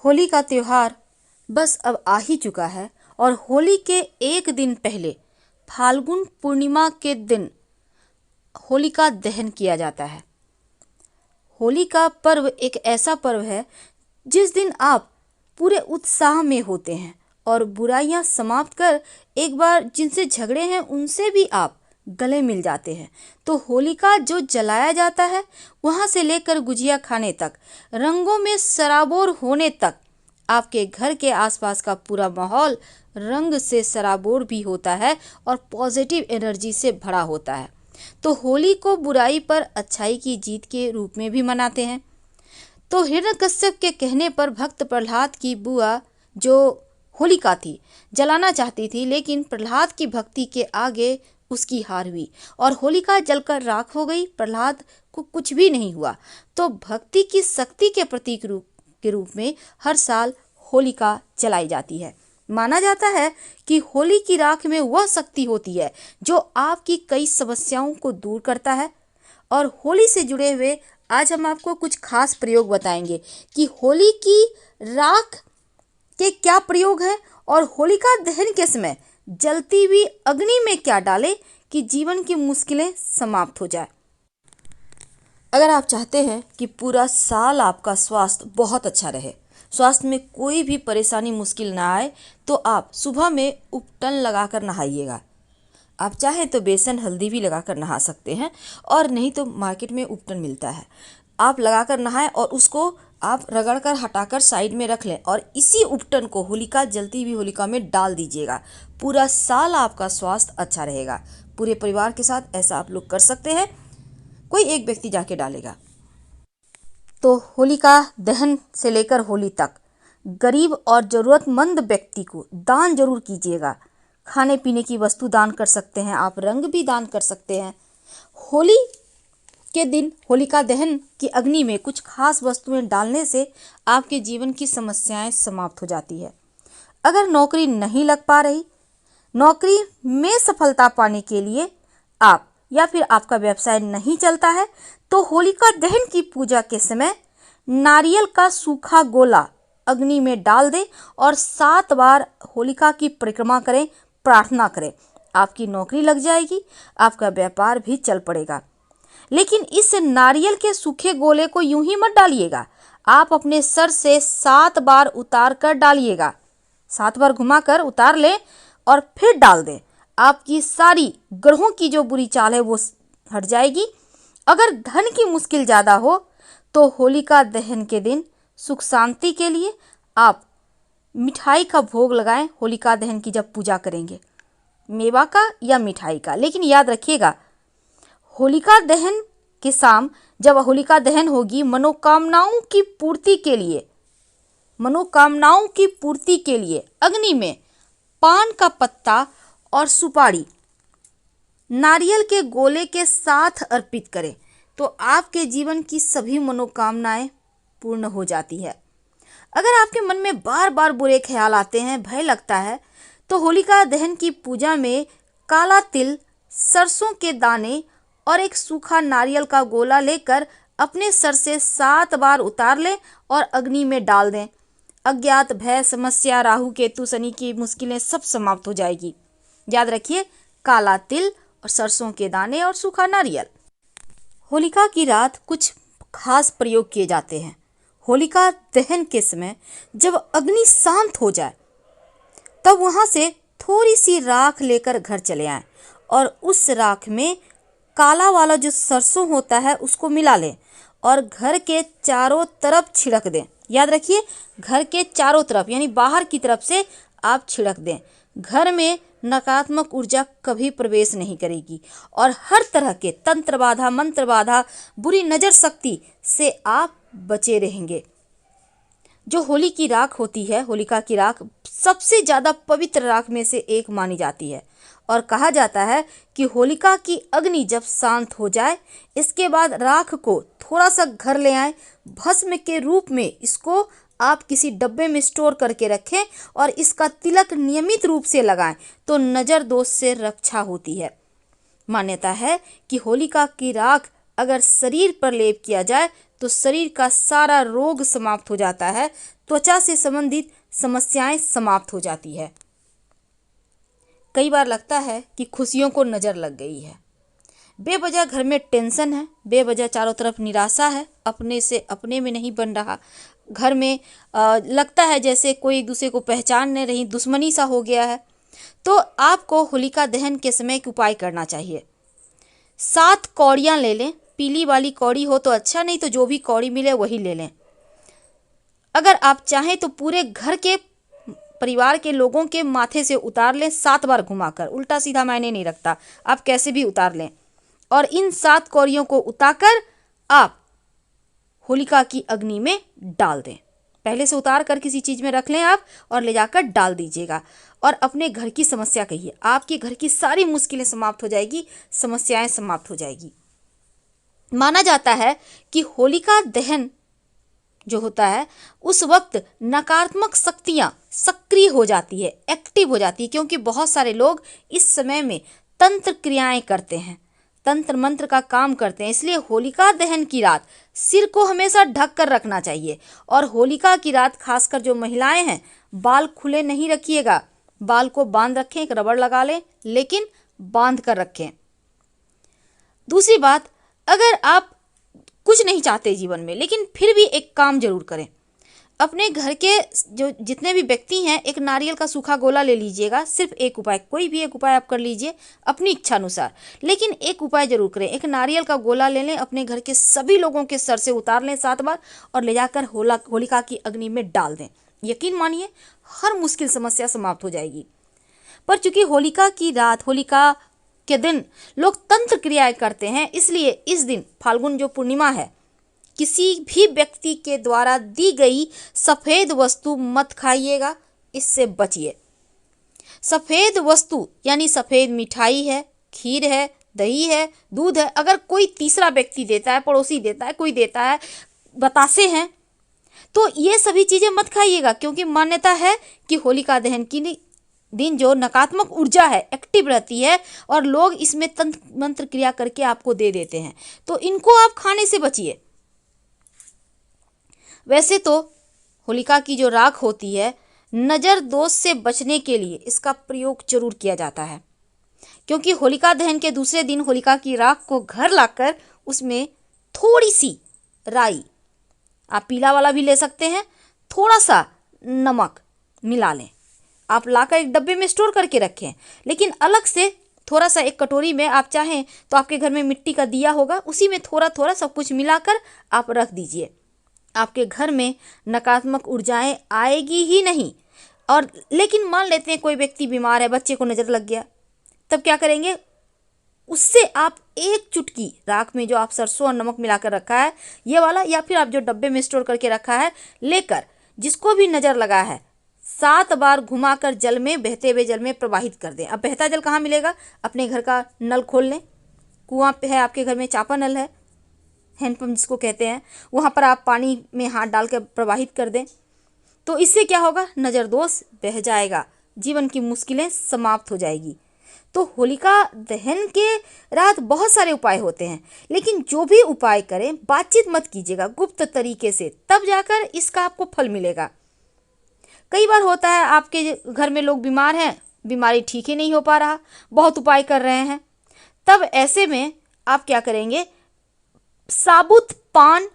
होली का त्योहार बस अब आ ही चुका है और होली के एक दिन पहले फाल्गुन पूर्णिमा के दिन होलिका दहन किया जाता है। होली का पर्व एक ऐसा पर्व है जिस दिन आप पूरे उत्साह में होते हैं और बुराइयां समाप्त कर एक बार जिनसे झगड़े हैं उनसे भी आप गले मिल जाते हैं। तो होलिका जो जलाया जाता है वहां से लेकर गुजिया खाने तक, रंगों में सराबोर होने तक, आपके घर के आसपास का पूरा माहौल रंग से सराबोर भी होता है और पॉजिटिव एनर्जी से भरा होता है। तो होली को बुराई पर अच्छाई की जीत के रूप में भी मनाते हैं। तो हिरण्यकश्यप के कहने पर भक्त प्रहलाद की बुआ जो होलिका थी जलाना चाहती थी, लेकिन प्रहलाद की भक्ति के आगे उसकी हार हुई और होलिका जलकर राख हो गई। प्रहलाद को कुछ भी नहीं हुआ। तो भक्ति की शक्ति के प्रतीक के रूप में हर साल होलिका जलाई जाती है। माना जाता है कि होली की राख में वह शक्ति होती है जो आपकी कई समस्याओं को दूर करता है। और होली से जुड़े हुए आज हम आपको कुछ खास प्रयोग बताएंगे कि होली की राख के क्या प्रयोग है और होलिका दहन के समय जलती हुई अग्नि में क्या डालें कि जीवन की मुश्किलें समाप्त हो जाए। अगर आप चाहते हैं कि पूरा साल आपका स्वास्थ्य बहुत अच्छा रहे, स्वास्थ्य में कोई भी परेशानी मुश्किल ना आए, तो आप सुबह में उपटन लगाकर नहाइएगा। आप चाहें तो बेसन हल्दी भी लगाकर नहा सकते हैं और नहीं तो मार्केट में उपटन मिलता है, आप लगाकर नहाएं और उसको आप रगड़कर हटाकर साइड में रख लें और इसी उपटन को होलिका जलती हुई होलिका में डाल दीजिएगा। पूरा साल आपका स्वास्थ्य अच्छा रहेगा। पूरे परिवार के साथ ऐसा आप लोग कर सकते हैं, कोई एक व्यक्ति जाके डालेगा। तो होलिका दहन से लेकर होली तक गरीब और ज़रूरतमंद व्यक्ति को दान जरूर कीजिएगा। खाने पीने की वस्तु दान कर सकते हैं, आप रंग भी दान कर सकते हैं। होली के दिन होलिका दहन की अग्नि में कुछ खास वस्तुएं डालने से आपके जीवन की समस्याएं समाप्त हो जाती है। अगर नौकरी नहीं लग पा रही, नौकरी में सफलता पाने के लिए आप या फिर आपका व्यवसाय नहीं चलता है, तो होलिका दहन की पूजा के समय नारियल का सूखा गोला अग्नि में डाल दें और 7 बार होलिका की परिक्रमा करें, प्रार्थना करें। आपकी नौकरी लग जाएगी, आपका व्यापार भी चल पड़ेगा। लेकिन इस नारियल के सूखे गोले को यूं ही मत डालिएगा, आप अपने सर से 7 बार उतार कर डालिएगा। 7 बार घुमाकर उतार लें और फिर डाल दें। आपकी सारी ग्रहों की जो बुरी चाल है वो हट जाएगी। अगर धन की मुश्किल ज़्यादा हो तो होलिका दहन के दिन सुख शांति के लिए आप मिठाई का भोग लगाएं। होलिका दहन की जब पूजा करेंगे, मेवा का या मिठाई का, लेकिन याद रखिएगा होलिका दहन के शाम जब होलिका दहन होगी, मनोकामनाओं की पूर्ति के लिए अग्नि में पान का पत्ता और सुपारी नारियल के गोले के साथ अर्पित करें तो आपके जीवन की सभी मनोकामनाएं पूर्ण हो जाती है। अगर आपके मन में बार बार बुरे ख्याल आते हैं, भय लगता है, तो होलिका दहन की पूजा में काला तिल, सरसों के दाने और एक सूखा नारियल का गोला लेकर अपने सर से 7 बार उतार लें और अग्नि में डाल दें। अज्ञात भय, समस्या, राहु केतु, शनि की मुश्किलें सब समाप्त हो जाएगी। याद रखिए, काला तिल और सरसों के दाने और सूखा नारियल। होलिका की रात कुछ खास प्रयोग किए जाते हैं। होलिका दहन के समय जब अग्नि शांत हो जाए तब वहां से थोड़ी सी राख लेकर घर चले आएं और उस राख में काला वाला जो सरसों होता है उसको मिला लें और घर के चारों तरफ छिड़क दें। याद रखिए, घर के चारों तरफ यानी बाहर की तरफ से आप छिड़क दें। घर में नकारात्मक ऊर्जा कभी प्रवेश नहीं करेगी और हर तरह के तंत्र बाधा, मंत्र बाधा, बुरी नजर शक्ति से आप बचे रहेंगे। जो होली की राख होती है, होलिका की राख सबसे ज़्यादा पवित्र राख में से एक मानी जाती है और कहा जाता है कि होलिका की अग्नि जब शांत हो जाए, इसके बाद राख को थोड़ा सा घर ले आएं, भस्म के रूप में इसको आप किसी डब्बे में स्टोर करके रखें और इसका तिलक नियमित रूप से लगाएं तो नज़र दोष से रक्षा होती है। मान्यता है कि होलिका की राख अगर शरीर पर लेप किया जाए तो शरीर का सारा रोग समाप्त हो जाता है, त्वचा से संबंधित समस्याएं समाप्त हो जाती है। कई बार लगता है कि खुशियों को नज़र लग गई है, बेवजह घर में टेंशन है, बेवजह चारों तरफ निराशा है, अपने से अपने में नहीं बन रहा, घर में लगता है जैसे कोई एक दूसरे को पहचान नहीं रही, दुश्मनी सा हो गया है। तो आपको होलिका दहन के समय एक उपाय करना चाहिए। 7 कौड़ियाँ ले लें, पीली वाली कौड़ी हो तो अच्छा, नहीं तो जो भी कौड़ी मिले वही ले लें। अगर आप चाहें तो पूरे घर के परिवार के लोगों के माथे से उतार लें 7 बार घुमाकर, उल्टा सीधा मायने नहीं रखता, आप कैसे भी उतार लें। और इन 7 कौड़ियों को उतारकर आप होलिका की अग्नि में डाल दें। पहले से उतार कर किसी चीज़ में रख लें आप और ले जाकर डाल दीजिएगा और अपने घर की समस्या कहिए, आपके घर की सारी मुश्किलें समाप्त हो जाएगी, समस्याएं समाप्त हो जाएगी। माना जाता है कि होलिका दहन जो होता है उस वक्त नकारात्मक शक्तियां सक्रिय हो जाती है, एक्टिव हो जाती है, क्योंकि बहुत सारे लोग इस समय में तंत्र क्रियाएं करते हैं, तंत्र मंत्र का काम करते हैं। इसलिए होलिका दहन की रात सिर को हमेशा ढक कर रखना चाहिए। और होलिका की रात खासकर जो महिलाएं हैं, बाल खुले नहीं रखिएगा, बाल को बांध रखें, एक रबड़ लगा लें, लेकिन बांध कर रखें। दूसरी बात, अगर आप कुछ नहीं चाहते जीवन में लेकिन फिर भी एक काम जरूर करें, अपने घर के जो जितने भी व्यक्ति हैं एक नारियल का सूखा गोला ले लीजिएगा। सिर्फ एक उपाय, कोई भी एक उपाय आप कर लीजिए अपनी इच्छा अनुसार, लेकिन एक उपाय जरूर करें। एक नारियल का गोला ले लें, अपने घर के सभी लोगों के सर से उतार लें 7 बार और ले जाकर होलिका की अग्नि में डाल दें। यकीन मानिए हर मुश्किल समस्या समाप्त हो जाएगी। पर चूंकि होलिका की रात, होलिका के दिन लोग तंत्र क्रियाएं करते हैं, इसलिए इस दिन फाल्गुन जो पूर्णिमा है, किसी भी व्यक्ति के द्वारा दी गई सफेद वस्तु मत खाइएगा, इससे बचिए। सफेद वस्तु यानी सफेद मिठाई है, खीर है, दही है, दूध है, अगर कोई तीसरा व्यक्ति देता है, पड़ोसी देता है, कोई देता है, बतासे हैं, तो ये सभी चीजें मत खाइएगा, क्योंकि मान्यता है कि होलिका दहन की दिन जो नकारात्मक ऊर्जा है एक्टिव रहती है और लोग इसमें तंत्र मंत्र क्रिया करके आपको दे देते हैं, तो इनको आप खाने से बचिए। वैसे तो होलिका की जो राख होती है, नज़र दोष से बचने के लिए इसका प्रयोग जरूर किया जाता है, क्योंकि होलिका दहन के दूसरे दिन होलिका की राख को घर लाकर उसमें थोड़ी सी राई, आप पीला वाला भी ले सकते हैं, थोड़ा सा नमक मिला लें, आप लाकर एक डब्बे में स्टोर करके रखें। लेकिन अलग से थोड़ा सा एक कटोरी में, आप चाहें तो आपके घर में मिट्टी का दिया होगा, उसी में थोड़ा थोड़ा सब कुछ मिलाकर आप रख दीजिए। आपके घर में नकारात्मक ऊर्जाएं आएगी ही नहीं। और लेकिन मान लेते हैं कोई व्यक्ति बीमार है, बच्चे को नज़र लग गया, तब क्या करेंगे, उससे आप एक चुटकी राख में जो आप सरसों और नमक मिलाकर रखा है ये वाला, या फिर आप जो डब्बे में स्टोर करके रखा है, लेकर जिसको भी नज़र लगा है 7 बार घुमाकर जल में, बहते हुए जल में प्रवाहित कर दें। अब बहता जल कहाँ मिलेगा, अपने घर का नल खोल लें, कुआं पे है आपके घर में, चापा नल है, हैंडपम्प जिसको कहते हैं, वहाँ पर आप पानी में हाथ डालकर प्रवाहित कर दें। तो इससे क्या होगा, नज़र दोष बह जाएगा, जीवन की मुश्किलें समाप्त हो जाएगी। तो होलिका दहन के रात बहुत सारे उपाय होते हैं, लेकिन जो भी उपाय करें बातचीत मत कीजिएगा, गुप्त तरीके से, तब जाकर इसका आपको फल मिलेगा। कई बार होता है आपके घर में लोग बीमार हैं, बीमारी ठीक ही नहीं हो पा रहा, बहुत उपाय कर रहे हैं, तब ऐसे में आप क्या करेंगे, साबुत पान,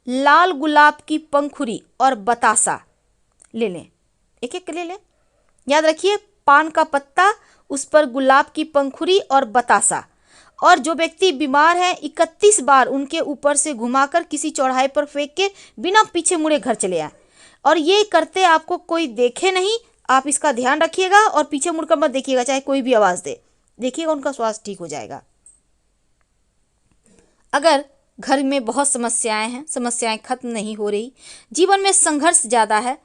लाल गुलाब की पंखुड़ी और बतासा ले लें, एक एक ले लें, याद रखिए पान का पत्ता, उस पर गुलाब की पंखुड़ी और बतासा। और जो व्यक्ति बीमार है 31 बार उनके ऊपर से घुमाकर किसी चौराहे पर फेंक के बिना पीछे मुड़े घर चले आए। और ये करते आपको कोई देखे नहीं, आप इसका ध्यान रखिएगा और पीछे मुड़कर मत देखिएगा, चाहे कोई भी आवाज़ दे, देखिएगा उनका स्वास्थ्य ठीक हो जाएगा। अगर घर में बहुत समस्याएं हैं, समस्याएं खत्म नहीं हो रही, जीवन में संघर्ष ज़्यादा है,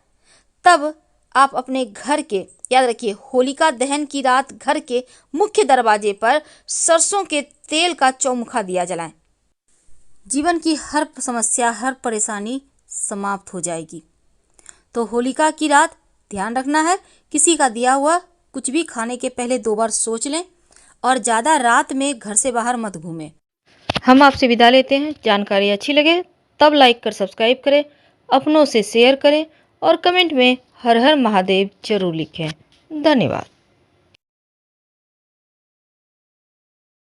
तब आप अपने घर के, याद रखिए होलिका दहन की रात घर के मुख्य दरवाजे पर सरसों के तेल का चौमुखा दिया जलाएं। जीवन की हर समस्या, हर परेशानी समाप्त हो जाएगी। तो होलिका की रात ध्यान रखना है, किसी का दिया हुआ कुछ भी खाने के पहले 2 बार सोच लें और ज़्यादा रात में घर से बाहर मत घूमें। हम आपसे विदा लेते हैं। जानकारी अच्छी लगे तब लाइक कर सब्सक्राइब करें, अपनों से शेयर करें और कमेंट में हर हर महादेव जरूर लिखें। धन्यवाद।